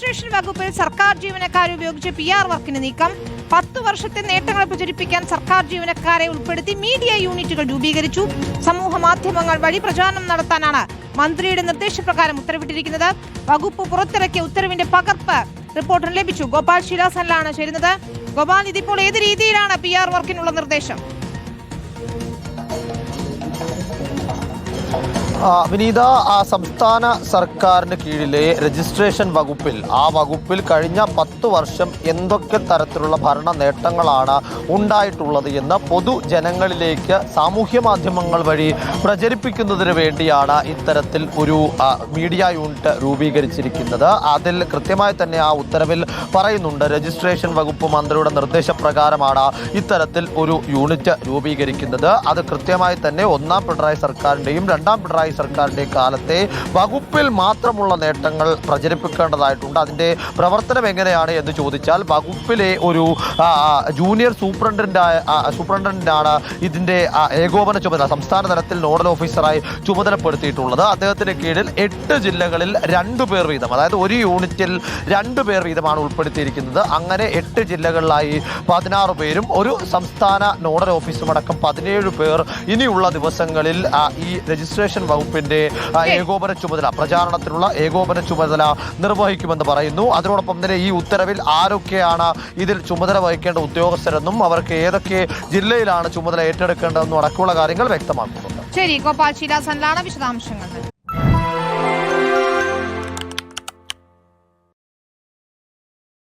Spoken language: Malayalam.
രജിസ്ട്രേഷൻ വകുപ്പിൽ സർക്കാർ ജീവനക്കാരെ ഉപയോഗിച്ച് PR വർക്കിന് നീക്കം. 10 വർഷത്തെ നേട്ടങ്ങൾ പ്രചരിപ്പിക്കാൻ സർക്കാർ ജീവനക്കാരെ ഉൾപ്പെടുത്തി മീഡിയ യൂണിറ്റുകൾ രൂപീകരിച്ചു. സമൂഹ മാധ്യമങ്ങൾ വഴി പ്രചാരണം നടത്താനാണ് മന്ത്രിയുടെ നിർദ്ദേശപ്രകാരം ഉത്തരവിട്ടിരിക്കുന്നത്. വകുപ്പ് പുറത്തിറക്കിയ ഉത്തരവിന്റെ പകർപ്പ് റിപ്പോർട്ടറിന് ലഭിച്ചു. ഗോപാൽ ശിലാസനിലാണ് ചേരുന്നത്. ഗോപാൽ, ഇതിപ്പോൾ ഏത് രീതിയിലാണ് PR വർക്കിനുള്ള നിർദ്ദേശം? വിനീത, സംസ്ഥാന സർക്കാരിന് കീഴിലെ രജിസ്ട്രേഷൻ വകുപ്പിൽ കഴിഞ്ഞ 10 വർഷം എന്തൊക്കെ തരത്തിലുള്ള ഭരണ നേട്ടങ്ങളാണ് ഉണ്ടായിട്ടുള്ളത് എന്ന് പൊതുജനങ്ങളിലേക്ക് സാമൂഹ്യ മാധ്യമങ്ങൾ വഴി പ്രചരിപ്പിക്കുന്നതിന് വേണ്ടിയാണ് ഇത്തരത്തിൽ ഒരു മീഡിയ യൂണിറ്റ് രൂപീകരിച്ചിരിക്കുന്നത്. അതിൽ കൃത്യമായി തന്നെ ആ ഉത്തരവിൽ പറയുന്നുണ്ട്, രജിസ്ട്രേഷൻ വകുപ്പ് മന്ത്രിയുടെ നിർദ്ദേശപ്രകാരമാണ് ഇത്തരത്തിൽ ഒരു യൂണിറ്റ് രൂപീകരിക്കുന്നത്. അത് കൃത്യമായി തന്നെ ഒന്നാം പിണറായി സർക്കാരിൻ്റെയും രണ്ടാം പിണറായി സർക്കാരിന്റെ കാലത്തെ വകുപ്പിൽ മാത്രമുള്ള നേട്ടങ്ങൾ പ്രചരിപ്പിക്കേണ്ടതായിട്ടുണ്ട്. അതിന്റെ പ്രവർത്തനം എങ്ങനെയാണ് എന്ന് ചോദിച്ചാൽ, വകുപ്പിലെ ഒരു ജൂനിയർ സൂപ്രണ്ടന്റാണ് ഇതിന്റെ ഏകോപന ചുമതല സംസ്ഥാന തലത്തിൽ നോഡൽ ഓഫീസറായി ചുമതലപ്പെടുത്തിയിട്ടുള്ളത്. അദ്ദേഹത്തിന് കീഴിൽ 8 ജില്ലകളിൽ 2 പേർ വീതം, അതായത് ഒരു യൂണിറ്റിൽ 2 പേർ വീതമാണ് ഉൾപ്പെടുത്തിയിരിക്കുന്നത്. അങ്ങനെ 8 ജില്ലകളിലായി 16 പേരും ഒരു സംസ്ഥാന നോഡൽ ഓഫീസറും അടക്കം 17 പേർ ഇനിയുള്ള ദിവസങ്ങളിൽ ഈ രജിസ്ട്രേഷൻ വകുപ്പിന്റെ ഏകോപന ചുമതല, പ്രചാരണത്തിനുള്ള ഏകോപന ചുമതല നിർവഹിക്കുമെന്ന് പറയുന്നു. അതിനോടൊപ്പം തന്നെ ഈ ഉത്തരവിൽ ആരൊക്കെയാണ് ഇതിൽ ചുമതല വഹിക്കേണ്ട ഉദ്യോഗസ്ഥരെന്നും അവർക്ക് ഏതൊക്കെ ജില്ലയിലാണ് ചുമതല ഏറ്റെടുക്കേണ്ടതെന്നും അടക്കമുള്ള കാര്യങ്ങൾ വ്യക്തമാക്കുന്നുണ്ട്. ശരി, ഗോപാൽ ശിലാസനിലാണ് വിശദാംശങ്ങൾ.